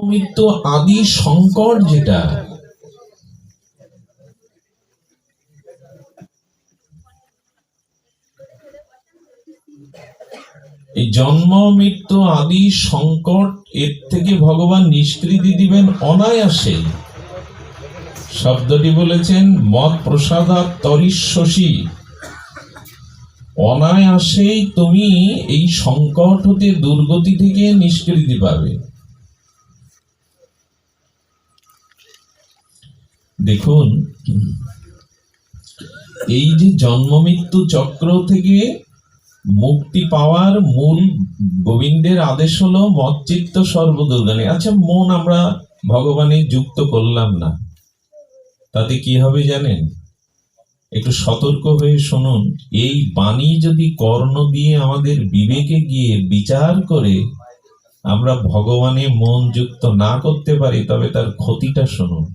মৃত্যু আদি সংকট যেটা, এই জন্ম মৃত্যু আদি সংকট, এর থেকে ভগবান নিষ্কৃতি দিবেন অনায়াসে। শব্দটি বলেছেন মত প্রসাদাৎ তরিষ্যসি, অনায়াসেই তুমি এই সংকট হতে, দুর্গতি থেকে নিষ্কৃতি পাবে। দেখুন, এই যে জন্ম মৃত্যু চক্র থেকে মুক্তি পাওয়ার মূল গোবিন্দের আদেশ হলো মচ্চিত্ত সর্বদুর্গানি। আচ্ছা, মন আমরা ভগবানে যুক্ত করলাম না, তাতে কি হবে জানেন? একটু সতর্ক হয়ে শুনুন। এই বাণী যদি কর্ণ দিয়ে আমাদের বিবেকে গিয়ে বিচার করে আমরা ভগবানে মন যুক্ত না করতে পারি, তবে তার ক্ষতিটা শুনুন।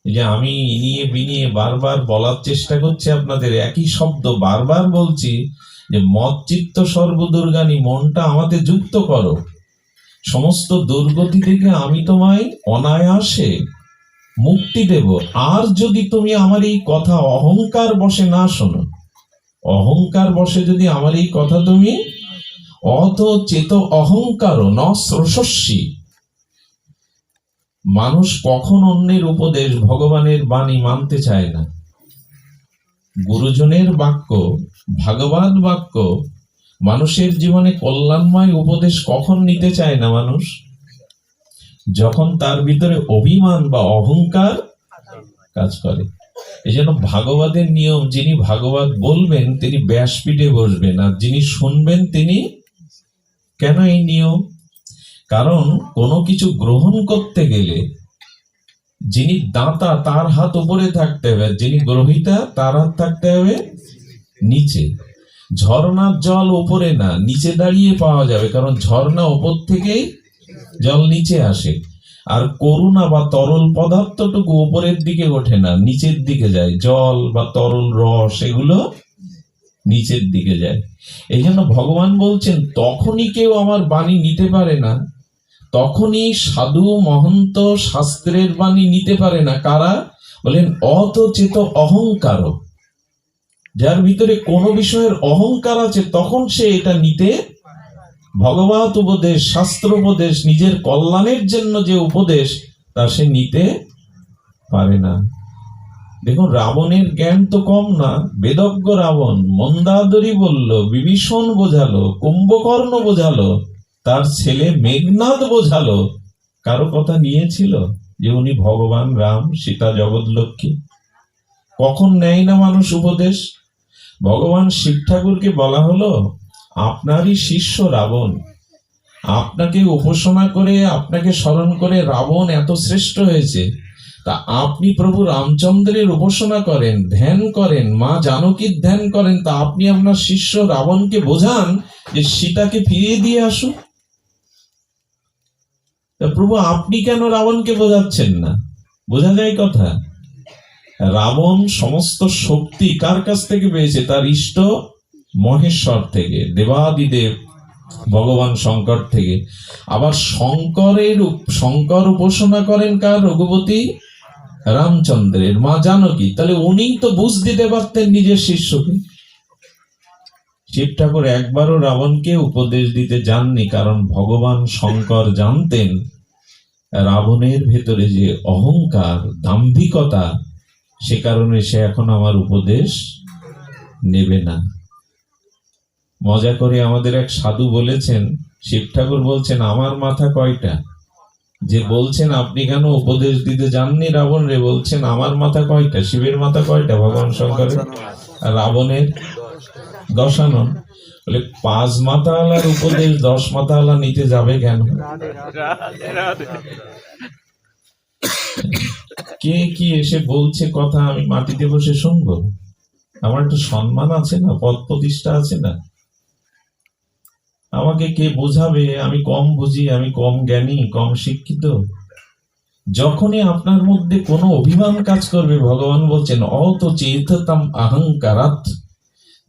এই যে আমি ইনিয়ে বিনিয়ে বারবার বলার চেষ্টা করছি আপনাদের, একই শব্দ বারবার বলছি যে মচ্চিত্ত সর্বদুর্গানি, মনটা আমাদের যুক্ত করো, সমস্ত দুর্গতি থেকে আমি তোমায় অনায়াসে মুক্তি দেব। আর যদি তুমি আমার এই কথা অহংকার বশে না শোনো, অহংকার বশে যদি আমার এই কথা তুমি অত চেত অহংকার ন স্রোষস্যি, মানুষ কখন অন্যের উপদেশ, ভগবানের বাণী মানতে চায় না। গুরুজনের বাক্য, ভাগবত বাক্য, মানুষের জীবনে কল্যাণময় উপদেশ কখন নিতে চায় না মানুষ? যখন তার ভিতরে অভিমান বা অহংকার কাজ করে। এই জন্য ভাগবতের নিয়ম, যিনি ভাগবত বলবেন তিনি ব্যাসপীঠে বসবেন, আর যিনি শুনবেন তিনি। কেন এই নিয়ম? কারণ কোনো কিছু গ্রহণ করতে গেলে যিনি দাতা তার হাত উপরে থাকতে হবে, যিনি গ্রহীতা তার হাত থাকতে হবে নিচে। ঝর্ণার জল উপরে না, নিচে দাঁড়িয়ে পাওয়া যাবে, কারণ ঝর্ণা উপর থেকেই জল নিচে আসে। আর করুণা বা তরল পদার্থটুকু উপরের দিকে ওঠে না, নিচের দিকে যায়। জল বা তরল রস এগুলো নিচের দিকে যায়। এই জন্য ভগবান বলছেন তখনই কেউ আমার বাণী নিতে পারে না, তখনই সাধু মহন্ত শাস্ত্রের বাণী নিতে পারে না। কারা? বলেন অতচেত অহংকার, যার ভিতরে কোনো বিষয়ের অহংকার আছে, তখন সে এটা নিতে, ভগবত উপদেশ, শাস্ত্র উপদেশ, নিজের কল্যাণের জন্য যে উপদেশ, তা সে নিতে পারে না। দেখুন, রাবণের জ্ঞান তো কম না। বেদজ্ঞ রাবণ মন্দাদরি বলল, বিভীষণ বোঝালো, কুম্ভকর্ণ বোঝালো, তার ছেলে মেঘনাদ বোঝালো। কারো কথা নিয়েছিল যে উনি ভগবান রাম, সীতা জগৎলক্ষ্মী? কখন নেয় না মানুষ উপদেশ? ভগবান শিব ঠাকুরকে বলা হলো, আপনারই শিষ্য রাবণ, আপনাকে উপাসনা করে, আপনাকে স্মরণ করে রাবণ এত শ্রেষ্ঠ হয়েছে। তা আপনি প্রভু রামচন্দ্রের উপাসনা করেন, ধ্যান করেন, মা জানকীর ধ্যান করেন, তা আপনি আপনার শিষ্য রাবণকে বোঝান যে সীতাকে ফিরিয়ে দিয়ে আসুন। তা প্রভু আপনি কেন রাবণকে বোঝাচ্ছেন না? বোঝা যায় কথা। রাবণ সমস্ত শক্তি কার কাছ থেকে পেয়েছে? তার ইষ্ট মহেশ্বর থেকে, দেবাদিদেব ভগবান শঙ্কর থেকে। আবার শঙ্কর উপাসনা করেন কার? রঘুপতি রামচন্দ্রের, মা জানকী। তাহলে উনি তো বুঝ দিতে পারতেন নিজের শিষ্যকে। শিব ঠাকুর একবারও রাবণকে উপদেশ দিতে যাননি, কারণ ভগবান শঙ্কর জানতেন রাবণের ভেতরে যে অহংকার, দাম্ভিকতা, সে কারণে সে এখন আমার উপদেশ নেবে না। মজা করে আমাদের এক সাধু বলেছেন, শিব ঠাকুর বলছেন আমার মাথা কয়টা? যে বলছেন আপনি কেন উপদেশ দিতে যাননি রাবণ রে, বলছেন আমার মাথা কয়টা? শিবের মাথা কয়টা? ভগবান শঙ্করের। আর রাবণের 10 আনন। বলে 5 মাথাওয়ালার উপদেশ 10 মাথাওয়ালা নিতে যাবে কেন? কে কি এসে বলছে কথা আমি মাটিতে বসে শুনবো? আমার একটু সম্মান আছে না, পদ প্রতিষ্ঠা আছে না? আমাকে কে বোঝাবে? আমি কম বুঝি, আমি কম জ্ঞানী, কম শিক্ষিত? যখনই আপনার মধ্যে কোনো অভিমান কাজ করবে, ভগবান বলছেন অত চেততাম অহংকারাৎ,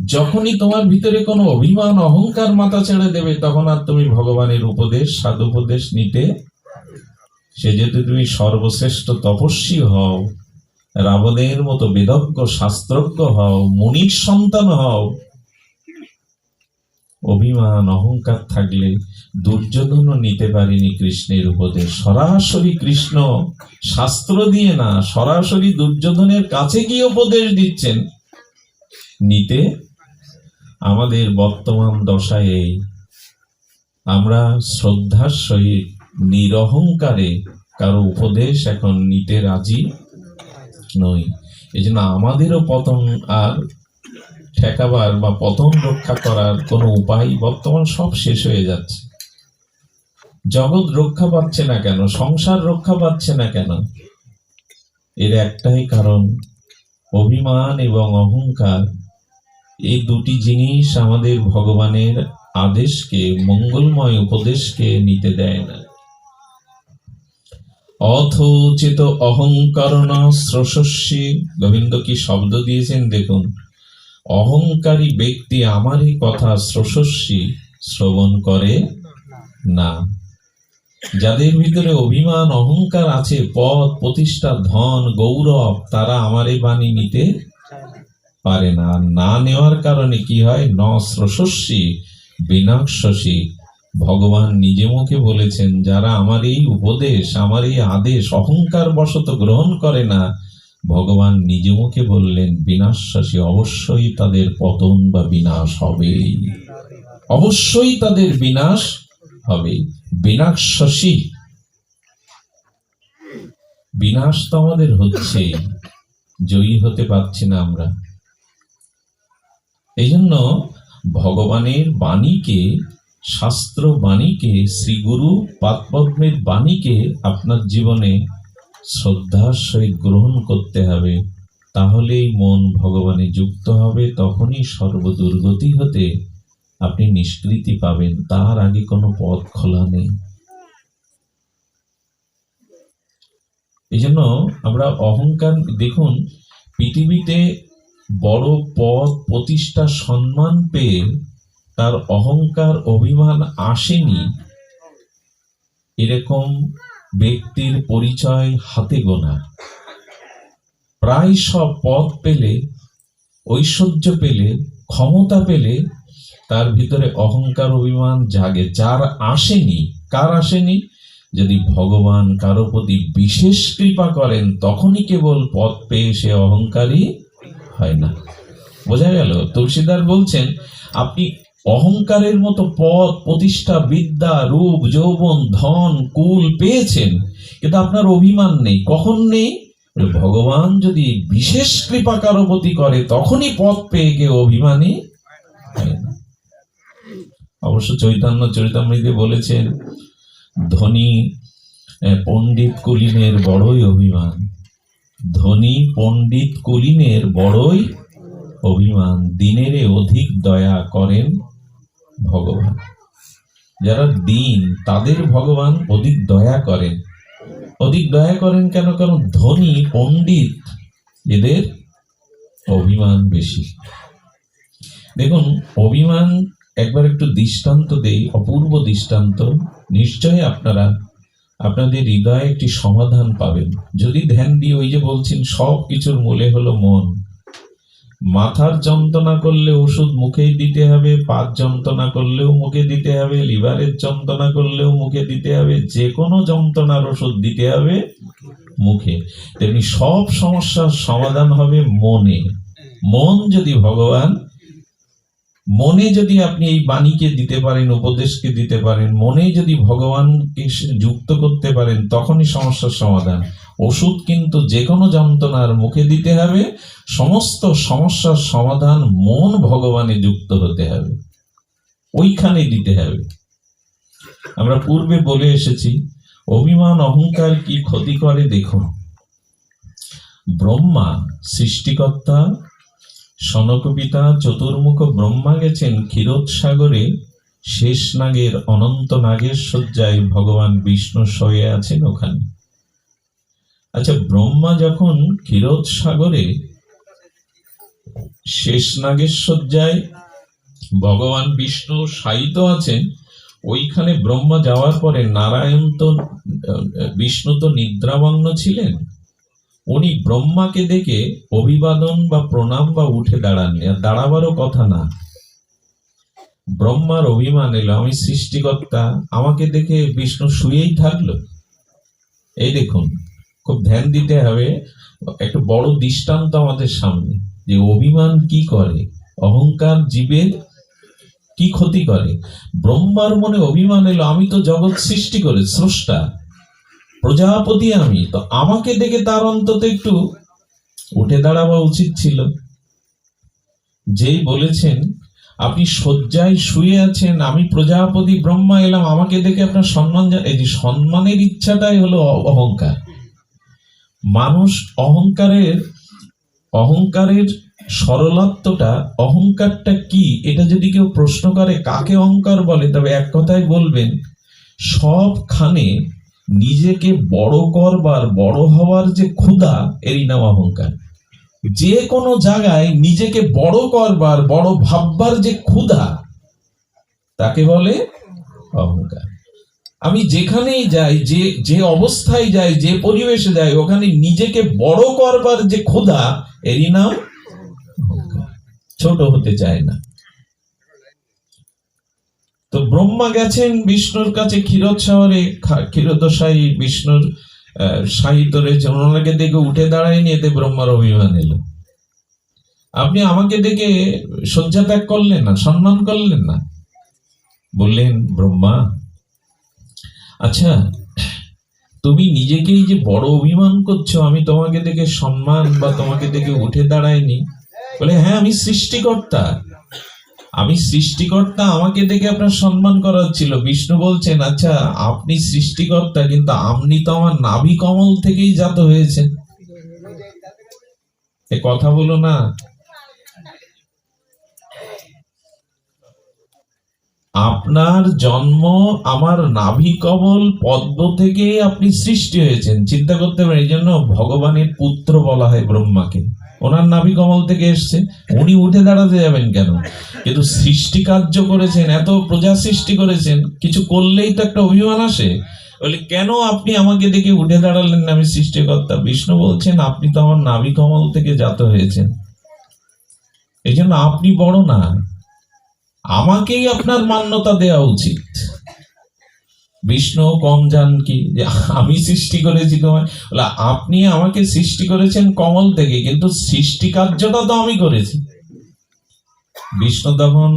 যখনই তোমার ভিতরে কোনো অভিমান অহংকার মাথা ছেড়ে দেবে, তখন আর তুমি ভগবানের উপদেশ, সাধু উপদেশ নিতে সে যদি তুমি সর্বশ্রেষ্ঠ তপস্বী হও, রাবণের মতো বেদজ্ঞ শাস্ত্রজ্ঞ হও, মুনির সন্তান হও, অভিমান অহংকার থাকলে দুর্যোধনও নিতে পারেনি কৃষ্ণের উপদেশ। সরাসরি কৃষ্ণ শাস্ত্র দিয়ে না, সরাসরি দুর্যোধনের কাছে গিয়ে উপদেশ দিচ্ছেন, নিতে। আমাদের বর্তমান দশায় এই, আমরা শ্রদ্ধার সহিত নিরহংকারে কারো উপদেশ এখন নিতে রাজি নই। এই জন্য আমাদেরও পতন আর ঠেকাবার বা পতন রক্ষা করার কোনো উপায় বর্তমান সব শেষ হয়ে যাচ্ছে। জগৎ রক্ষা পাচ্ছে না কেন, সংসার রক্ষা পাচ্ছে না কেন? এর একটাই কারণ, অভিমান এবং অহংকার। এই দুটি জিনিস আমাদের ভগবানের আদেশকে, মঙ্গলময় উপদেশকে নিতে দেয় না। অথোচিত অহংকরণ শ্রোষস্যি, গোবিন্দ কি শব্দ দিয়েছেন দেখুন। অহংকারী ব্যক্তি আমারই কথা শ্রোষস্যি, শ্রবণ করে না। যাদের ভিতরে অভিমান অহংকার আছে, পদ প্রতিষ্ঠা ধন গৌরব, তারা আমার এই বাণী নিতে পারে না। না নেওয়ার কারণে কি হয়? ন শ্রোষস্যি বিনাশসি। ভগবান নিজে মুখে বলেছেন, যারা আমার এই উপদেশ, আমার এই আদেশ অহংকার বশত গ্রহণ করে না, ভগবান নিজে মুখে বললেন বিনাশসি, অবশ্যই তাদের পতন বা বিনাশ হবে, অবশ্যই তাদের বিনাশ হবে। বিনাশসি, বিনাশ তো আমাদের হচ্ছে, জয়ী হতে পারছি না আমরা। এই জন্য ভগবানের বাণীকে, শাস্ত্র বাণীকে, শ্রী গুরু পাদপদ্মের বাণীকে আপনার জীবনে শ্রদ্ধার সহিত গ্রহণ করতে হবে। তাহলেই মন ভগবানে যুক্ত হবে, তখনই সর্বদুর্গতি হতে আপনি নিষ্কৃতি পাবেন। তার আগে কোনো পথ খোলা নেই। এই জন্য আমরা অহংকার, দেখুন পৃথিবীতে বড় পদ প্রতিষ্ঠা সম্মান পেয়ে তার অহংকার অভিমান আসেনি, এরকম ব্যক্তির পরিচয় হাতে গোনা। প্রায় সব পদ পেলে, ঐশ্বর্য পেলে, ক্ষমতা পেলে তার ভিতরে অহংকার অভিমান জাগে। যার আসেনি, কার আসেনি? যদি ভগবান কারো প্রতি বিশেষ কৃপা করেন, তখনই কেবল পদ পেয়ে সে অহংকারী হয় না। বোঝা গেল? তুলসীদার বলছেন, আপনি অহংকারের মতো পদ প্রতিষ্ঠা, বিদ্যা, রূপ, যৌবন, ধন, কুল পেয়েছেন, কিন্তু আপনার অভিমান নেই। কখন নেই? ভগবান যদি বিশেষ কৃপা কারো প্রতি করে, তখনই পদ পেয়ে গিয়ে অভিমানী হয় না। অবশ্য চৈতন্য চরিতামৃতে বলেছেন, ধনী পণ্ডিত কুলীনের বড়ই অভিমান, ধনী পণ্ডিত কুলীনের বড়ই অভিমান, দিনের অধিক দয়া করেন ভগবান। যারা দিন, তাদের ভগবান অধিক দয়া করেন। অধিক দয়া করেন কেন? কারণ ধনী পণ্ডিত এদের অভিমান বেশি। দেখুন, অভিমান একবার একটু দৃষ্টান্ত দেই, অপূর্ব দৃষ্টান্ত। নিশ্চয়ই আপনারা আপনাদের হৃদয়ে একটি সমাধান পাবেন যদি ধ্যান দিয়ে। ওই যে বলছেন, সব কিছুর মূলে হলো মন। মাথার যন্ত্রণা করলে ওষুধ মুখেই দিতে হবে, পাত যন্ত্রণা করলেও মুখে দিতে হবে, লিভারের যন্ত্রণা করলেও মুখে দিতে হবে, যে কোনো যন্ত্রণার ওষুধ দিতে হবে মুখে। তেমনি সব সমস্যার সমাধান হবে মনে। মন যদি ভগবান, মনে যদি আপনি এই বাণীকে দিতে পারেন, উপদেশকে দিতে পারেন, মনে যদি ভগবানকে যুক্ত করতে পারেন, তখনই সমস্যার সমাধান। ওষুধ কিন্তু যে কোনো যন্ত্রণার মুখে দিতে হবে, সমস্ত সমস্যার সমাধান মন ভগবানে যুক্ত হতে হবে, ওইখানে দিতে হবে। আমরা পূর্বে বলে এসেছি, অভিমান অহংকার কি ক্ষতি করে দেখুন। ব্রহ্মা সৃষ্টিকর্তা, সনক পিতা চতুর্মুখ ব্রহ্মা গেছেন ক্ষীরোদসাগরে, শেষ নাগের, অনন্ত নাগের শয্যায় ভগবান বিষ্ণু শুয়ে আছেন ওখানে। আচ্ছা, ব্রহ্মা যখন ক্ষীরোদসাগরে শেষ নাগের শয্যায় ভগবান বিষ্ণু শায়িত আছেন, ওইখানে ব্রহ্মা যাওয়ার পরে নারায়ণ তো বিষ্ণু তো নিদ্রামগ্ন ছিলেন, উনি ব্রহ্মাকে দেখে অভিবাদন বা প্রণাম বা উঠে দাঁড়াননি, আর দাঁড়াবারও কথা না। ব্রহ্মার অভিমান এলো, আমি সৃষ্টিকর্তা, আমাকে দেখে বিষ্ণু শুয়েই থাকলো। এই দেখুন, খুব ধ্যান দিতে হবে, একটা বড় দৃষ্টান্ত আমাদের সামনে, যে অভিমান কি করে, অহংকার জীবের কি ক্ষতি করে। ব্রহ্মার মনে অভিমান এলো, আমি তো জগৎ সৃষ্টি করে স্রষ্টা, প্রজাপতি আমি, তো আমাকে দেখে তার অন্তত একটু উঠে দাঁড়াবা উচিত ছিল। যেই বলেছেন আপনি শয্যায় শুয়ে আছেন, আমি প্রজাপতি ব্রহ্মা এলাম, আমাকে দেখে আপনার সম্মান, এই যে সম্মানের ইচ্ছাটাই হলো অহংকার। মানুষ অহংকারের সরলত্বটা, অহংকারটা কি, এটা যদি কেউ প্রশ্ন করে কাকে অহংকার বলে, তবে এক কথায় বলবেন, সবখানে নিজেকে বড় করবার, বড় হওয়ার যে ক্ষুধা, এরই নাম অহংকার। যে কোনো জায়গায় নিজেকে বড় করবার, বড় ভাববার যে ক্ষুধা, তাকে বলে অহংকার। আমি যেখানেই যাই, যে অবস্থায় যাই, যে পরিবেশে যাই, ওখানে নিজেকে বড় করবার যে ক্ষুধা, এরই নাম অহংকার। ছোট হতে চায় না। তো ব্রহ্মা গেছেন বিষ্ণুর কাছে ক্ষীরোদ শহরে, ক্ষীরোদশায়ী বিষ্ণুর সাহিত্য রয়েছে, ওনাকে দেখে উঠে দাঁড়ায়নি, এতে ব্রহ্মার অভিমান এলো। আপনি আমাকে দেখে শয্যা ত্যাগ করলেন না, সম্মান করলেন না। বললেন ব্রহ্মা, আচ্ছা তুমি নিজেকেই যে বড় অভিমান করছো, আমি তোমাকে দেখে সম্মান বা তোমাকে দেখে উঠে দাঁড়ায়নি। বলে হ্যাঁ, আমি সৃষ্টিকর্তা, আমাকে দেখে আপনার সম্মান করার ছিল। বিষ্ণু বলছেন, আচ্ছা আপনি সৃষ্টিকর্তা, কিন্তু আপনি তো আমার নাভি কমল থেকেই জাত হয়েছেন, এ কথা বলো না। আপনার জন্ম আমার নাভি কমল পদ্ম থেকে আপনি সৃষ্টি হয়েছেন, চিন্তা করতে পারেন। এই জন্য ভগবানের পুত্র বলা হয় ব্রহ্মাকে, ওনার নাভি কমল থেকে এসছে, উনি উঠে দাঁড়াতে যাবেন কেন? কিন্তু সৃষ্টি কার্য করেছেন, এত প্রজা সৃষ্টি করেছেন, কিছু করলেই তো একটা অভিমান আসে। বলে কেন আপনি আমাকে দেখে উঠে দাঁড়ালেন না, আমি সৃষ্টিকর্তা। বিষ্ণু বলছেন, আপনি তো আমার নাভি কমল থেকে জাত হয়েছেন, এই জন্য আপনি বড় না, আমাকেই আপনার মান্যতা দেওয়া উচিত। বিষ্ণু কম জান কি, যে আমি সৃষ্টি করেছি তোমায়? বলে আপনি আমাকে সৃষ্টি করেছেন কমল থেকে, কিন্তু সৃষ্টি কার্যটা তো আমি করেছি। বিষ্ণু তখন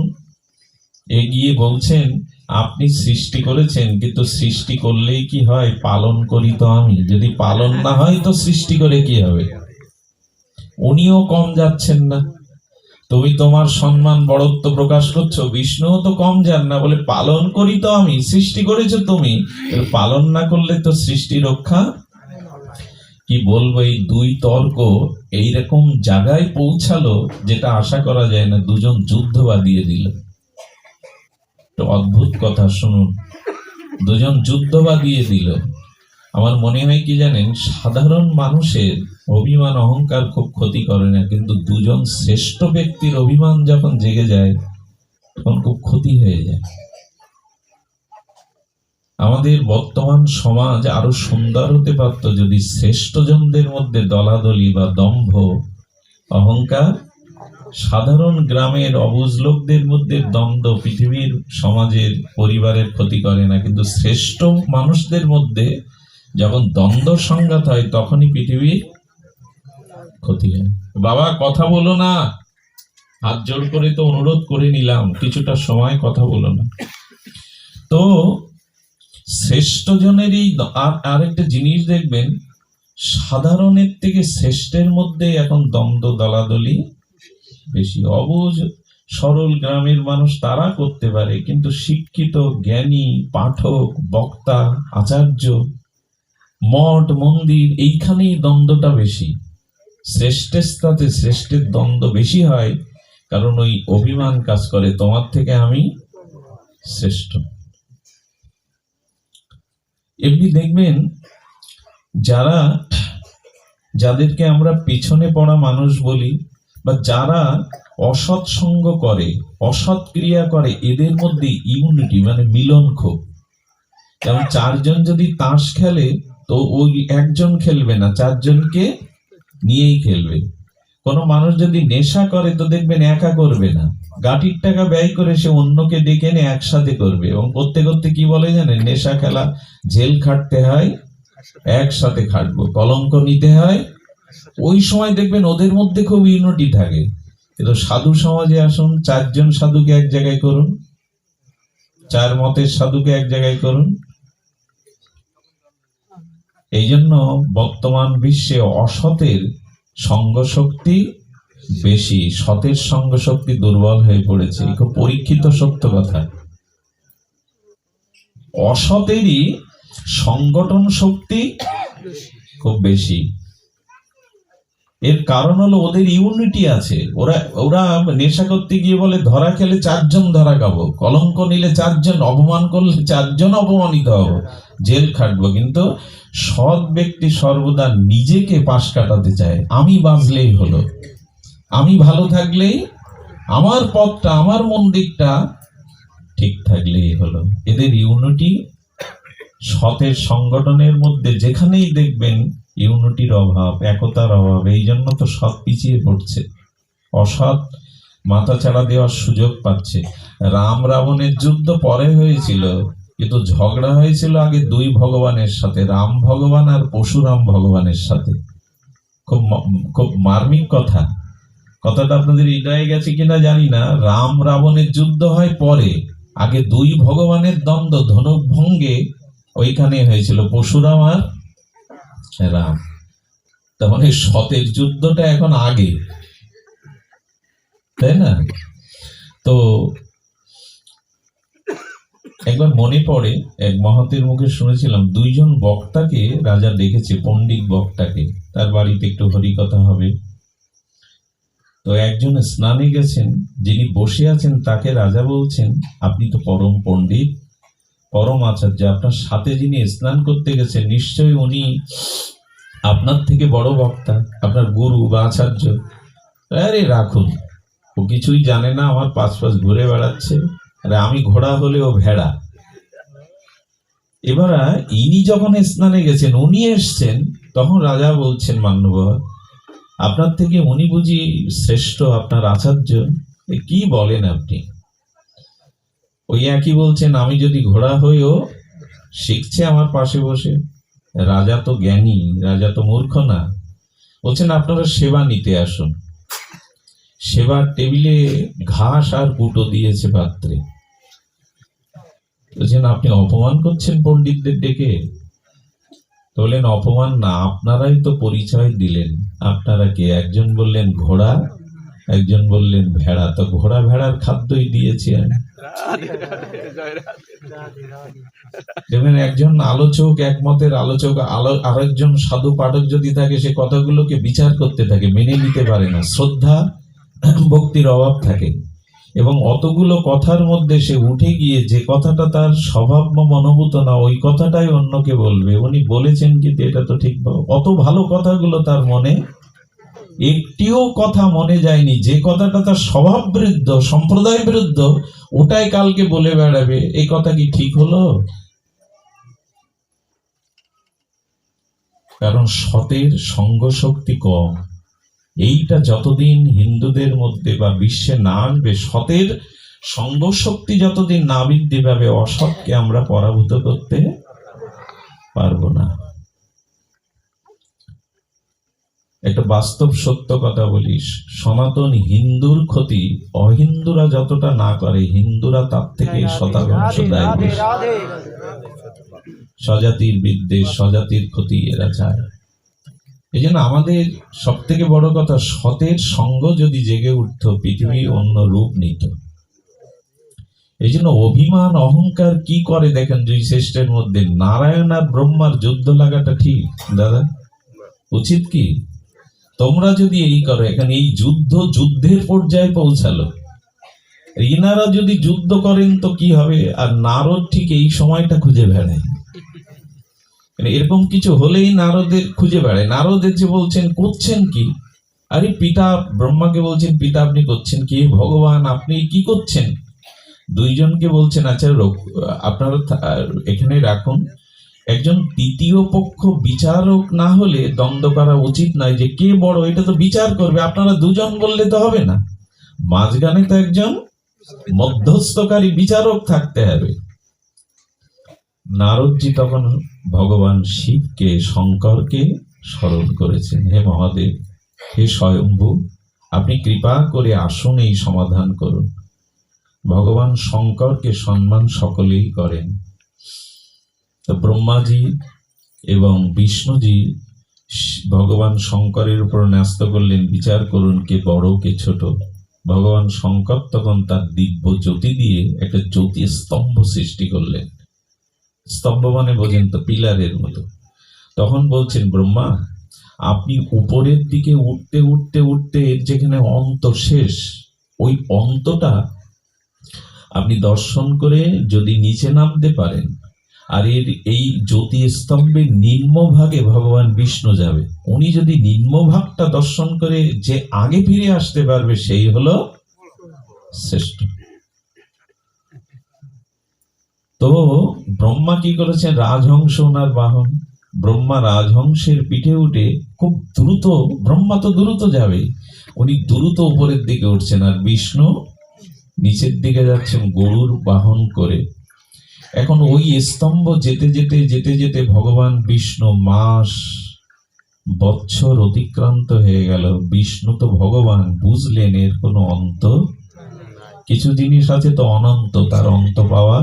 এগিয়ে বলছেন, আপনি সৃষ্টি করেছেন, কিন্তু সৃষ্টি করলেই কি হয়? পালন করি তো আমি, যদি পালন না হয় তো সৃষ্টি করে কি হবে? উনিও কম যাচ্ছেন না, তুমি তোমার সম্মান বড়ত্ব প্রকাশ করছো, বিষ্ণুও তো কম যান না, বলে পালন করি তো আমি, সৃষ্টি করেছো তুমি, পালন না করলে তো সৃষ্টি রক্ষা। কি বলবো, এই দুই তর্ক এইরকম জায়গায় পৌঁছালো যেটা আশা করা যায় না, দুজন যুদ্ধ বাঁধিয়ে দিল। তো অদ্ভুত কথা শুনুন, দুজন যুদ্ধ বাঁধিয়ে দিল। আমার মনে হয় কি জানেন, সাধারণ মানুষের অভিমান অহংকার খুব ক্ষতি করে না, কিন্তু দুজন শ্রেষ্ঠ ব্যক্তির অভিমান যখন জেগে যায় তখন খুব ক্ষতি হয়ে যায়। আমাদের বর্তমান সমাজ আরো সুন্দর হতে পারত যদি শ্রেষ্ঠজনদের মধ্যে দলাদলি বা দম্ভ অহংকার, সাধারণ গ্রামের অবুঝ লোকদের মধ্যে দ্বন্দ্ব পৃথিবীর, সমাজের, পরিবারের ক্ষতি করে না, কিন্তু শ্রেষ্ঠ মানুষদের মধ্যে যখন দ্বন্দ্ব সংঘাত হয় তখনই পৃথিবীর ক্ষতি হয়। বাবা কথা বলো না, হাত জোর করে তো অনুরোধ করে নিলাম, কিছুটা সময় কথা বলো না। তো শ্রেষ্ঠ জনেরই আরেকটা জিনিস দেখবেন, সাধারণের থেকে শ্রেষ্ঠের মধ্যে এখন দ্বন্দ্ব দলাদলি বেশি। অবুঝ সরল গ্রামের মানুষ তারা করতে পারে, কিন্তু শিক্ষিত জ্ঞানী পাঠক বক্তা আচার্য মঠ মন্দির, এইখানেই দ্বন্দ্বটা বেশি। শ্রেষ্ঠের সাথে শ্রেষ্ঠের দ্বন্দ্ব বেশি হয়, কারণ ওই অভিমান কাজ করে, তোমার থেকে আমি শ্রেষ্ঠ। এমনি দেখবেন, যাদেরকে আমরা পিছনে পড়া মানুষ বলি, বা যারা অসৎ সঙ্গ করে, অসৎ ক্রিয়া করে, এদের মধ্যে ইউনিটি মানে মিলন খুব। যেমন চারজন যদি তাস খেলে তো ওই একজন খেলবে না, চারজনকে নিয়েই খেলবে। কোন মানুষ যদি নেশা করে তো দেখবেন একা করবে না, গাটির টাকা ব্যয় করে সে অন্যকে ডেকে এনে একসাথে করবে। এবং করতে করতে কি বলে জানেন, নেশা খেলা জেল খাটতে হয় একসাথে খাটবো, কলঙ্ক নিতে হয়। ওই সময় দেখবেন ওদের মধ্যে খুব ইউনিটি থাকে। কিন্তু সাধু সমাজে আসুন, চারজন সাধুকে এক জায়গায় করুন, চার মতের সাধুকে এক জায়গায় করুন। এই জন্য বর্তমান বিশ্বে অসতের সঙ্গ শক্তি বেশি, সতের সঙ্গ শক্তি দুর্বল হয়ে পড়েছে। খুব পরীক্ষিত সত্য কথা। অসতেরই সংগঠন শক্তি খুব বেশি। এর কারণ হলো ওদের ইউনিটি আছে। ওরা নেশা করতে গিয়ে বলে ধরা খেলে চারজন ধরা খাবো, কলঙ্ক নিলে চারজন, অপমান করলে চারজন অপমানিত হবো, জেল খাটবো। কিন্তু সৎ ব্যক্তি সর্বদা নিজেকে পাশ কাটাতে চায়। আমি বাঁচলেই হলো, আমি ভালো থাকলেই, আমার পথটা, আমার মন্দিরটা ঠিক থাকলেই হলো। এদের ইউনিটি, সতের সংগঠনের মধ্যে যেখানেই দেখবেন ইউনিটির অভাব, একতার অভাব। এই জন্য তো সৎ পিছিয়ে পড়ছে, অসৎ মাথা চাড়া দেওয়ার সুযোগ পাচ্ছে। রাম রাবণের যুদ্ধ পরে হয়েছিল, কিন্তু ঝগড়া হয়েছিল আগে দুই ভগবানের সাথে, রাম ভগবান আর পরশুরাম ভগবানের সাথে। খুব খুব মার্মিক কথা। কথাটা আপনাদের হৃদয়ে গেছে কিনা জানি না। রাম রাবণের যুদ্ধ হয় পরে, আগে দুই ভগবানের দ্বন্দ্ব ধনুক ভঙ্গে ওইখানে হয়েছিল, পরশুরাম আর রাম। তার মানে সতের যুদ্ধটা এখন আগে, তাই না? তো একবার মনে পড়ে, এক মহতের মুখে শুনেছিলাম, দুইজন বক্তাকে রাজা ডেকেছে, পণ্ডিত বক্তাকে, তার বাড়িতে একটু হরিকথা হবে। তো একজন স্নানে গেছেন, যিনি বসে আছেন তাকে রাজা বলছেন, আপনি তো পরম পণ্ডিত, পরম আচার্য, আপনার সাথে যিনি স্নান করতে গেছেন নিশ্চয়ই উনি আপনার থেকে বড় বক্তা, আপনার গুরু বা আচার্য। আরে রাখুন, ও কিছুই জানে না, আমার পাশ পাশ ঘুরে বেড়াচ্ছে, আরে আমি ঘোড়া হলেও ভেড়া। এবার ইনি যখন স্নানে গেছেন, উনি এসছেন, তখন রাজা বলছেন, মান্যবর আপনার থেকে উনি বুঝি শ্রেষ্ঠ, আপনার আচার্য? কি বলেন আপনি? ওই একই বলছেন, আমি যদি ঘোড়া হইও শিখছে আমার পাশে বসে। রাজা তো জ্ঞানী, রাজা তো মূর্খ না। বলছেন আপনারা সেবা নিতে আসুন। সেবার টেবিলে ঘাস আর কুটো দিয়েছে পাত্রে। বলছেন আপনি অপমান করছেন পণ্ডিতদের ডেকে? বললেন অপমান না, আপনারাই তো পরিচয় দিলেন। আপনারা কে? একজন বললেন ঘোড়া, একজন বললেন ভেড়া। তো ঘোড়া ভেড়ার খাদ্যই দিয়েছি আমি। দেখবেন একজন আলোচক, একমতের আলোচক, আরেকজন সাধু পাঠক যদি থাকে, সে কথাগুলোকে বিচার করতে থাকে, মেনে নিতে পারে না, শ্রদ্ধা ভক্তির অভাব থাকে। এবং অতগুলো কথার মধ্যে সে উঠে গিয়ে যে কথাটা তার স্বভাব বা মনোভূত না, ওই কথাটাই অন্যকে বলবে। উনি বলেছেন কিন্তু এটা তো ঠিক, অত ভালো কথাগুলো তার মনে একটিও কথা মনে যায়নি। যে কথাটা তার স্বভাব বিরুদ্ধ, সম্প্রদায় বিরুদ্ধ, ওটাই কালকে বলে বেড়াবে। এই কথা কি ঠিক হলো? কারণ সতের সঙ্গ শক্তি কম। এইটা যতদিন হিন্দুদের মধ্যে বা বিশ্বে না আসবে, সতের সঙ্গ শক্তি যতদিন না বৃদ্ধি পাবে, অসৎকে আমরা পরাভূত করতে পারবো না। একটা বাস্তব সত্য কথা বলি, সনাতন হিন্দুর ক্ষতি অহিন্দুরা যতটা না করে, হিন্দুরা তার থেকে শতাংশ দায়ী বেশি। স্বজাতির বিদ্বেষ, স্বজাতির ক্ষতি এরা চায়। এই জন্য আমাদের সব থেকে বড় কথা, সতের সঙ্গ যদি জেগে উঠত, পৃথিবী অন্য রূপ নিত। এই জন্য অভিমান অহংকার কি করে দেখেন, দুই শ্রেষ্ঠের মধ্যে নারায়ণ আর ব্রহ্মার যুদ্ধ লাগাটা ঠিক দাদা? উচিত কি? তোমরা যদি এই করো, এখানে এই যুদ্ধের পর্যায়ে পৌঁছালো। ইনারা যদি যুদ্ধ করেন তো কি হবে? আর নারদ ঠিক এই সময়টা খুঁজে বেড়ায়। এরকম কিছু হলেই নারদের খুঁজে বেড়ায়। নারদের যে বলছেন করছেন কি, আরে পিতা ব্রহ্মাকে বলছেন, পিতা আপনি করছেন কি? ভগবান আপনি কি করছেন? দুইজনকে বলছেন, আচ্ছা আপনারা এখানে রাখুন। একজন তৃতীয় পক্ষ বিচারক না হলে দ্বন্দ্ব করা উচিত নয়, যে কে বড় এটা তো বিচার করবে, আপনারা দুজন বললে তো হবে না, মাঝখানে তো একজন মধ্যস্থকারী বিচারক থাকতে হবে। নারদজি তখন ভগবান শিবকে, শঙ্করকে স্মরণ করেছেন, হে মহাদেব, হে স্বয়ম্ভু, আপনি কৃপা করে আসুন, এই সমাধান করুন। ভগবান শঙ্করকে সম্মান সকলেই করেন। তো ব্রহ্মাজি এবং বিষ্ণুজি ভগবান শঙ্করের উপর ন্যস্ত করলেন, বিচার করুন কে বড় কে ছোট। ভগবান শঙ্কর তখন তার দিব্য জ্যোতি দিয়ে একটা জ্যোতি স্তম্ভ সৃষ্টি করলেন। স্তম্ভ মানে বোঝেন তো, পিলারের মতো। তখন বলছেন, ব্রহ্মা আপনি উপরের দিকে উঠতে উঠতে উঠতে এর যেখানে অন্ত শেষ, ওই অন্তটা আপনি দর্শন করে যদি নিচে নামতে পারেন, আর এর এই জ্যোতি স্তম্ভের নিম্ন ভাগে ভগবান বিষ্ণু যাবে, উনি যদি নিম্ন ভাগটা দর্শন করে যে আগে ফিরে আসতে পারবে, সেই হলো শ্রেষ্ঠ। তো ব্রহ্মা কি করেছেন? রাজহংস ওনার বাহন। ব্রহ্মা রাজহংসের পিঠে উঠে খুব দ্রুত, ব্রহ্মা তো দ্রুত যাবে, উনি দ্রুত উপরের দিকে উঠছেন, আর বিষ্ণু নিচের দিকে যাচ্ছেন গরুর বাহন করে। এখন ওই স্তম্ভ যেতে যেতে যেতে যেতে ভগবান বিষ্ণু মাস বৎসর অতিক্রান্ত হয়ে গেল। বিষ্ণু তো ভগবান, বুঝলেন এর কোনো অন্ত, কিছু জিনিস আছে তো অনন্ত, তার অন্ত পাওয়া।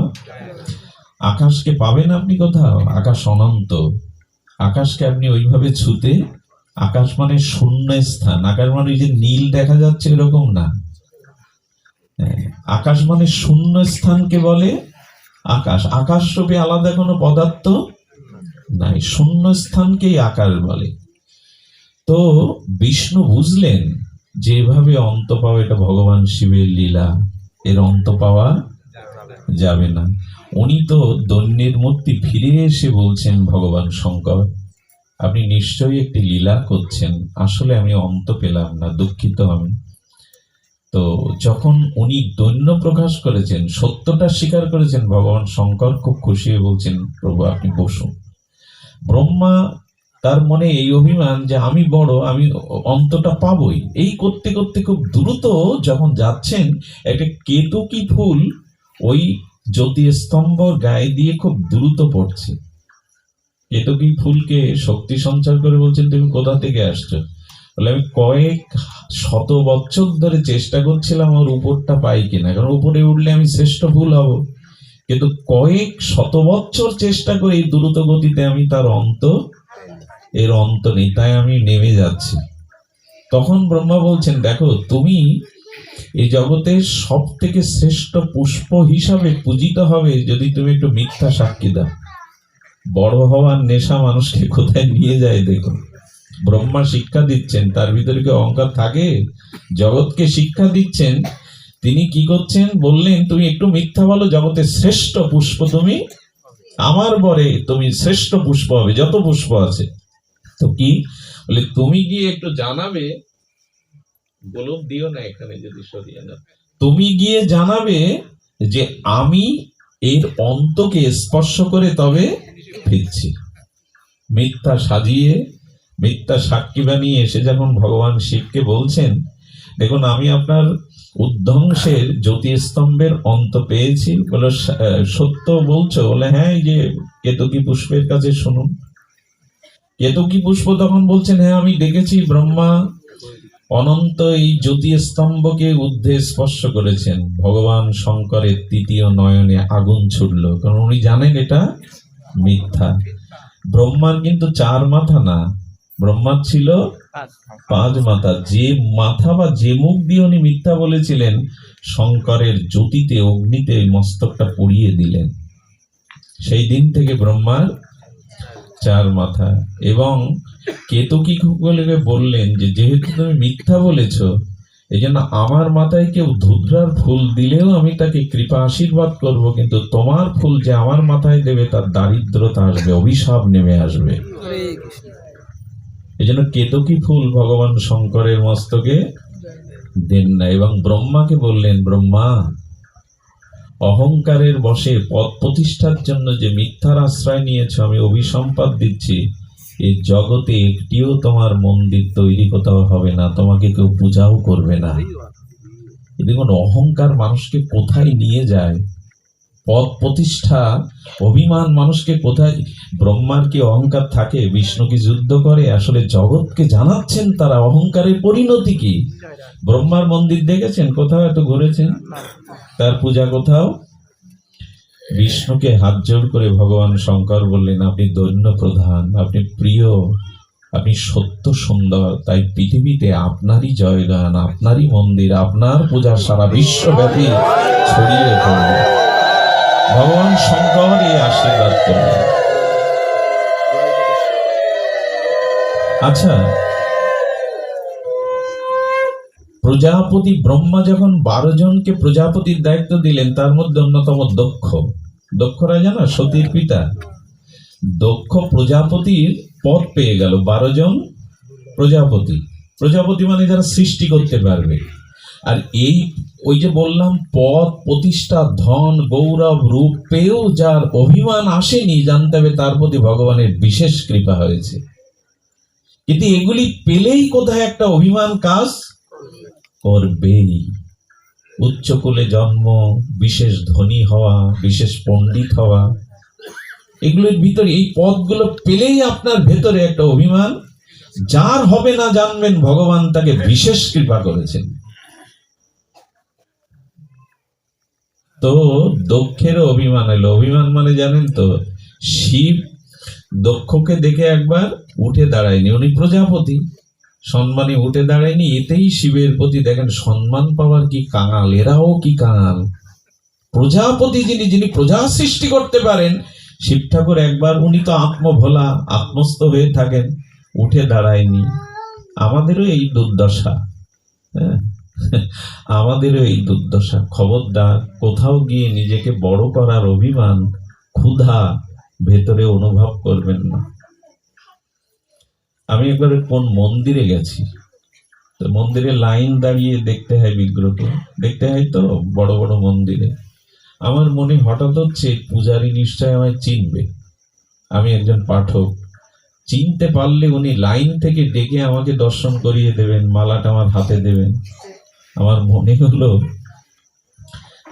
আকাশকে পাবেন আপনি কোথাও? আকাশ অনন্ত। আকাশকে আপনি ওইভাবে ছুতে, আকাশ মানে শূন্য স্থান, আকাশ মানে যে নীল দেখা যাচ্ছে এরকম না। আকাশ মানে শূন্য স্থানকে বলে আকাশ। আকাশ রূপে আলাদা কোনো পদার্থ নাই, শূন্য স্থানকেই আকাশ বলে। তো বিষ্ণু বুঝলেন যে এভাবে অন্ত পাওয়া, এটা ভগবান শিবের লীলা, এর অন্ত পাওয়া যাবে না। উনি তো দৈন্যের মূর্তি ফিরে এসে বলছেন, ভগবান শঙ্কর আপনি নিশ্চয়ই একটি লীলা করছেন, আসলে আমি অন্ত পেলাম না, দুঃখিত আমি। তো যখন উনি দৈন্য প্রকাশ করেছেন, সত্যটা স্বীকার করেছেন, ভগবান শঙ্কর খুব খুশি হয়ে বলছেন, প্রভু আপনি বসুন। ব্রহ্মা তার মনে এই অভিমান যে আমি বড়, আমি অন্তটা পাবই, এই করতে করতে খুব দ্রুত যখন যাচ্ছেন, একটা কেতকী ফুল ওই জ্যোতি স্তম্ভ গায়ে দিয়ে খুব দ্রুত পড়ছে। কেতকী ফুলকে শক্তি সঞ্চার করে বলছেন, তুমি কোথা থেকে আসছো? বলে, আমি কয়েক শত বছর ধরে চেষ্টা করছিলাম ওর উপরটা পাই কিনা, কারণ উপরে উঠলে আমি শ্রেষ্ঠ ফুল হব, কিন্তু কয়েক শত বছর চেষ্টা করে এই দ্রুত গতিতে আমি তার অন্ত, এর অন্ত নেই, তাই আমি নেমে যাচ্ছি। তখন ব্রহ্মা বলছেন, দেখো তুমি এই জগতের সব থেকে শ্রেষ্ঠ পুষ্প হিসাবে পূজিত হবে যদি তুমি একটু মিথ্যা সাক্ষী দাও। বড় হওয়ার নেশা মানুষকে কোথায় নিয়ে যায় দেখো। ব্রহ্মা শিক্ষা দিচ্ছেন, তার ভিতরে কি অহংকার থাকে? জগৎকে শিক্ষা দিচ্ছেন, তিনি কি করছেন বললেন, তুমি একটু মিথ্যা বলো, জগতের শ্রেষ্ঠ পুষ্প তুমি, আমার বরে তুমি শ্রেষ্ঠ পুষ্প হবে, যত পুষ্প আছে। তো কি বলে, তুমি গিয়ে একটু জানাবে, গোলক দিও না এখানে যদি সরিয়ে না, তুমি গিয়ে জানাবে যে আমি এর অন্তকে স্পর্শ করে তবে ফিরছি। মিথ্যা সাজিয়ে, মিথ্যা সাক্ষী বানিয়ে এসে যখন ভগবান শিবকে বলছেন, দেখুন আমি আপনার উদ্ধংসের জ্যোতিস্তম্ভের অন্ত পেয়েছি। বলে, সত্য বলছো? বলে, হ্যাঁ, এই যে কেতকী পুষ্পের কাছে শুনুন। কেতকী পুষ্প তখন বলছেন, হ্যাঁ আমি দেখেছি, ব্রহ্মা অনন্ত এই জ্যোতিস্তম্ভকে ঊর্ধ্বে স্পর্শ করেছেন। ভগবান শঙ্করের তৃতীয় নয়নে আগুন ছুটল, কারণ উনি জানেন এটা মিথ্যা। ব্রহ্মার কিন্তু 4 মাথা না, ব্রহ্মার ছিল 5 মাথা। যে মাথা বা যে মুখ দিয়ে উনি মিথ্যা বলেছিলেন, শঙ্করের জ্যোতিতে, অগ্নিতে মস্তকটা পুড়িয়ে দিলেন। সেই দিন থেকে ব্রহ্মার 4 মাথা। এবং কেতকী বললেন যে যেহেতু তুমি মিথ্যা বলেছ, এই জন্য আমার মাথায় কেউ ধুতরার ফুল দিলেও আমি তাকে কৃপা আশীর্বাদ করব, কিন্তু তোমার ফুল যে আমার মাথায় দেবে তার দারিদ্রতা আসবে, অভিশাপ নেমে আসবে। এই জন্য কেতকী ফুল ভগবান শঙ্করের মস্তকে দেন না, এবং ব্রহ্মাকে বললেন, ব্রহ্মা, অহংকারের বশে পদ প্রতিষ্ঠার জন্য যে মিথ্যার আশ্রয় নিয়েছ, আমি অভিসম্পাদ দিচ্ছি, এই জগতে একটিও তোমার মন্দির তৈরি কোথাও হবে না, তোমাকে কেউ পূজাও করবে না। দেখুন অহংকার মানুষকে কোথায় নিয়ে যায়, পদ প্রতিষ্ঠা, অভিমান মানুষকে কোথায়। ব্রহ্মার কি অহংকার থাকে? বিষ্ণু কি যুদ্ধ করে? আসলে জগৎকে জানাচ্ছেন তারা অহংকারের পরিণতি কি। ব্রহ্মার মন্দির দেখেছেন কোথাও? এত ঘুরেছেন, তার পূজা কোথাও? বিষ্ণুকে হাত জোড় করে ভগবান শঙ্কর বললেন, আপনি দৈন্য প্রধান, আপনি প্রিয়, আপনি সত্য সুন্দর, তাই পৃথিবীতে আপনারই জয়গান, আপনারই মন্দির, আপনার পূজা সারা বিশ্বব্যাপী ছড়িয়ে পড়বে। ভগবান শঙ্কর এই আশীর্বাদ করলেন। আচ্ছা, প্রজাপতি ব্রহ্মা যখন 12 জনকে প্রজাপতির দায়িত্ব দিলেন, তার মধ্যে অন্যতম দক্ষ রাজা না, সতীর পিতা, দক্ষ প্রজাপতির পদ পেয়ে গেল। 12 জন প্রজাপতি মানে যারা সৃষ্টি করতে পারবে। আর এই ওই যে বললাম, পদ প্রতিষ্ঠা, ধন, গৌরব, রূপ পেয়েও যার অভিমান আসেনি, জানতে হবে তার প্রতি ভগবানের বিশেষ কৃপা হয়েছে। কিন্তু এগুলি পেলেই কোথায় একটা অভিমান কাজ করবেই। উচ্চকুলে জন্ম, বিশেষ ধনী হওয়া, বিশেষ পণ্ডিত হওয়া, এগুলোর ভিতরে এই পদগুলো পেলেই আপনার ভেতরে একটা অভিমান, যার হবে না জানবেন ভগবান তাকে বিশেষ কৃপা করেছেন। তো দক্ষেরও অভিমান এলো। অভিমান মানে জানেন তো, শিব দক্ষকে দেখে একবার উঠে দাঁড়ায়নি, উনি প্রজাপতি, সম্মানে উঠে দাঁড়ায়নি, এতেই শিবের প্রতি দেখেন সম্মান পাওয়ার কি কাঙাল, এরাও কি কাঙাল। প্রজাপতি যিনি প্রজা সৃষ্টি করতে পারেন, শিব ঠাকুর একবার, উনি তো আত্মভোলা, আত্মস্থ হয়ে থাকেন, উঠে দাঁড়ায়নি। আমাদেরও এই দুর্দশা, হ্যাঁ, আমাদেরও এই দুর্দশা। খবরদার কোথাও গিয়ে নিজেকে বড় করার অভিমান, ক্ষুধা ভেতরে অনুভব করবেন না। আমি একবার কোন মন্দিরে গেছি, তো মন্দিরে লাইন দাঁড়িয়ে দেখতে হয়, বিগ্রহকে দেখতে হয় তো বড় বড় মন্দিরে। আমার মনে হঠাৎ হচ্ছে পূজারী নিশ্চয় আমায় চিনবে, আমি একজন পাঠক, চিনতে পারলে উনি লাইন থেকে ডেকে আমাকে দর্শন করিয়ে দেবেন, মালাটা আমার হাতে দেবেন। আমার মনে হলো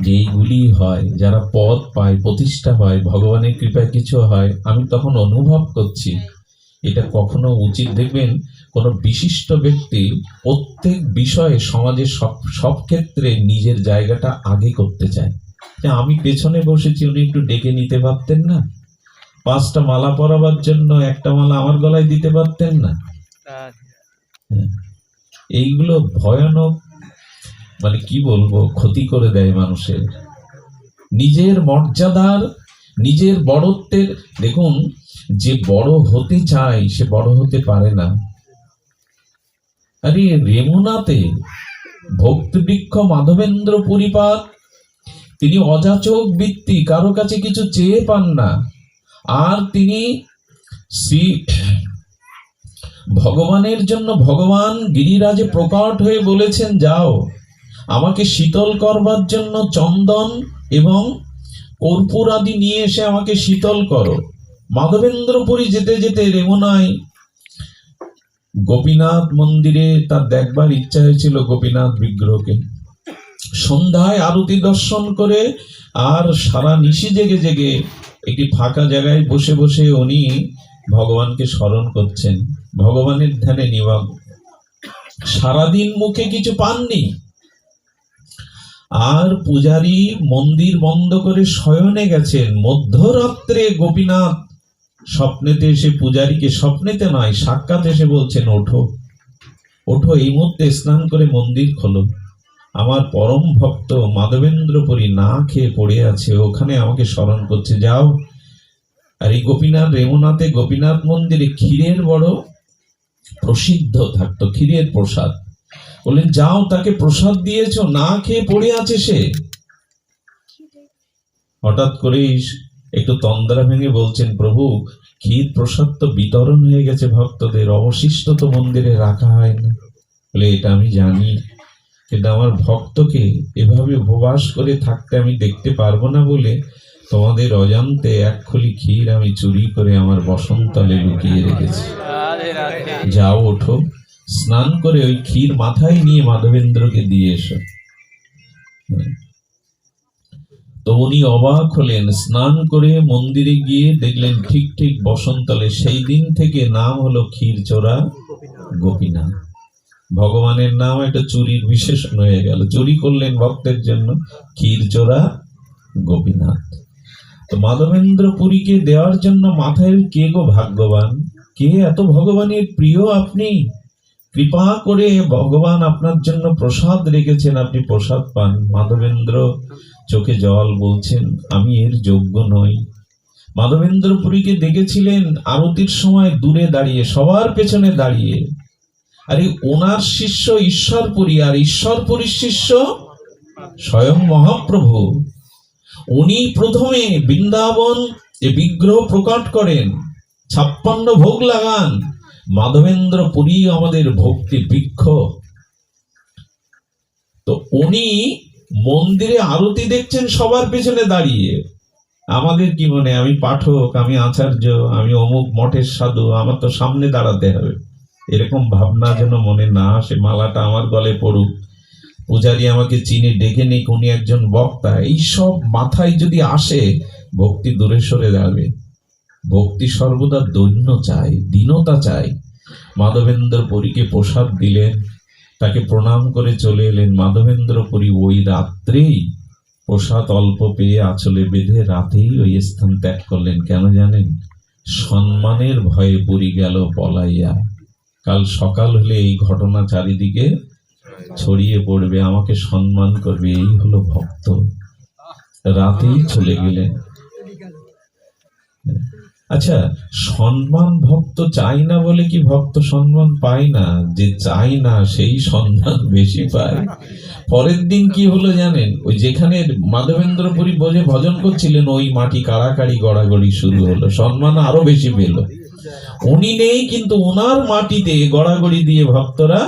যে এইগুলি হয়, যারা পদ পায়, প্রতিষ্ঠা হয়, ভগবানের কৃপায় কিছু হয়, আমি তখন অনুভব করছি এটা কখনো উচিত। দেখবেন কোন বিশিষ্ট ব্যক্তি প্রত্যেক বিষয়ে সমাজে সব ক্ষেত্রে নিজের জায়গাটা আগে করতে চায়। আমি পেছনে বসেছি, উনি একটু ডেকে নিতে পারতেন না? 5টা মালা পরাবার জন্য একটা মালা আমার গলায় দিতে পারতেন না? এইগুলো ভয়ানক, মানে কি বলবো, ক্ষতি করে দেয় মানুষের নিজের মর্যাদার, নিজের বড়ত্বের। দেখুন, যে বড় হতে চায় সে বড় হতে পারে না। আরে রেমুনাতে ভক্তিবৃক্ষ মাধবেন্দ্র পুরীপাদ, তিনি অযাচক বৃত্তি, কারো কাছে কিছু চেয়ে পান না। আর তিনি শ্রী ভগবানের জন্য ভগবান গিরিরাজে প্রকট হয়ে বলেছেন, যাও আমাকে শীতল করবার জন্য চন্দন এবং কর্পূর আদি নিয়ে এসে আমাকে শীতল করো। মাধবেন্দ্রপুরী যেতে যেতে রেমুনায় গোপীনাথ মন্দিরে তার দেখবার ইচ্ছা হয়েছিল, গোপীনাথ বিগ্রহকে। সন্ধ্যায় আরতি দর্শন করে আর সারা নিশি জেগে জেগে একটি ফাঁকা জায়গায় বসে বসে উনি ভগবানকে স্মরণ করছেন, ভগবানের ধ্যানে নিমগ্ন। সারাদিন মুখে কিছু পাননি। আর পূজারী মন্দির বন্ধ করে শয়নে গেছেন। মধ্যরাত্রে গোপীনাথ স্বপ্নেতে এসে পূজারীকে, স্বপ্নেতে নয় সাক্ষাৎ এসে বলছেন, ওঠো ওঠো, এই মুহূর্তে স্নান করে মন্দির খোলো। আমার পরম ভক্ত মাধবেন্দ্রপুরী না খেয়ে পড়ে আছে, ওখানে আমাকে স্মরণ করছে, যাও। আর এই গোপীনাথ, রেমুনাথে গোপীনাথ মন্দিরে ক্ষীরের বড় প্রসিদ্ধ থাকতো, ক্ষীরের প্রসাদ। বললেন, যাও তাকে প্রসাদ দিয়েছো, না খেয়ে পড়ে আছে সে। হঠাৎ করেই একটু তন্দ্রা ভেঙে বলছেন, প্রভু ক্ষীর প্রসাদ তো বিতরণ হয়ে গেছে ভক্তদের, অবশিষ্ট তো মন্দিরে রাখা হয় না। বলে এটা আমি জানি, কিন্তু আমার ভক্তকে এভাবে উপবাস করে থাকতে আমি দেখতে পারবো না বলে তোমাদের অজান্তে এক খুলি ক্ষীর আমি চুরি করে আমার বসন্তলে লুকিয়ে রেখেছি। যাও ওঠো, স্নান করে ওই ক্ষীর মাথায় নিয়ে মাধবেন্দ্রকে দিয়ে এসো। তো উনি অবাক হলেন, স্নান করে মন্দিরে গিয়ে দেখলেন ঠিক ঠিক বসন্তলে। সেই দিন থেকে নাম হলো ক্ষীরচোরা গোপীনাথ। ভগবানের নাম একটা চুরির বিশেষণ হয়ে গেল, চুরি করলেন ভক্তের জন্য, ক্ষীরচোরা গোপীনাথ। তো মাধবেন্দ্র পুরীকে দেওয়ার জন্য মাথায় কে গো ভাগ্যবান, কে এত ভগবানের প্রিয় আপনি, কৃপা করে ভগবান আপনার জন্য প্রসাদ রেখেছেন, আপনি প্রসাদ পান। মাধবেন্দ্র চোখে জল, বলছেন আমি এর যোগ্য নই। মাধবেন্দ্র পুরীকে দেখেছিলেন আরতির সময় দূরে দাঁড়িয়ে, সবার পেছনে দাঁড়িয়ে। আরে ওনার শিষ্য ঈশ্বরপুরী, আর ঈশ্বরপুরীর শিষ্য স্বয়ং মহাপ্রভু। উনি প্রথমে বৃন্দাবন এ বিগ্রহ প্রকট করেন, 56 ভোগ লাগান। মাধবেন্দ্র পুরী আমাদের ভক্তি বৃক্ষ। তো উনি মন্দিরে আরতি দেখছেন সবার পেছনে দাঁড়িয়ে। আমাদের কি মনে, আমি পাঠক, আমি আচার্য, আমি অমুক মঠের সাধু, আমার তো সামনে দাঁড়াতে হবে, এরকম ভাবনা যেন মনে না আসে। মালাটা আমার গলে পড়ুক, পূজারী আমাকে চিনি ডেকে নিক, উনি একজন বক্তা, এইসব মাথায় যদি আসে ভক্তি দূরে সরে যাবে। ভক্তি সর্বদা দৈন্য চাই, দীনতা চাই। মাধবেন্দ্র পুরীকে প্রসাদ দিলেন, তাকে প্রণাম করে চলে এলেন। মাধবেন্দ্র পুরী ওই রাত্রেই প্রসাদ অল্প পেয়ে আঁচলে বেঁধে রাতেই ওই স্থান ত্যাগ করলেন। কেন জানেন? সম্মানের ভয়ে পুরী গেল পলাইয়া। কাল সকাল হলে এই ঘটনা চারিদিকে ছড়িয়ে পড়বে, আমাকে সম্মান করবে, এই হলো ভক্ত। রাতেই চলে গেলেন। আচ্ছা, সম্মান ভক্ত চাই না বলে কি ভক্ত সম্মান পায় না? যে চাই না সেই সম্মান বেশি পায়। পরের দিন কি হলো জানেন? ওই যেখানে মাধবেন্দ্র পুরী বসে ভজন করছিলেন, ওই মাটি কাড়াকাড়ি গড়াগড়ি শুরু হলো, সম্মান আরো বেশি পেল। উনি নেই, কিন্তু ওনার মাটিতে গড়াগড়ি দিয়ে ভক্তরা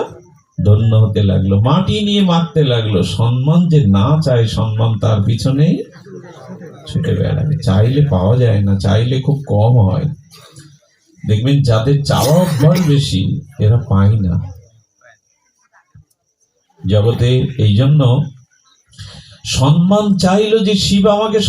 ধন্য হতে লাগলো, মাটি নিয়ে মারতে লাগলো। সম্মান যে না চায়, সম্মান তার পিছনে ছুটে বেড়াবে। চাইলে পাওয়া যায় না, চাইলে খুব কম হয়। দেখবেন যাদের চাওয়া অভ্যাস বেশি, এরা পায় না জগতে। এই জন্য সম্মান চাইলো যে শিব আমাকে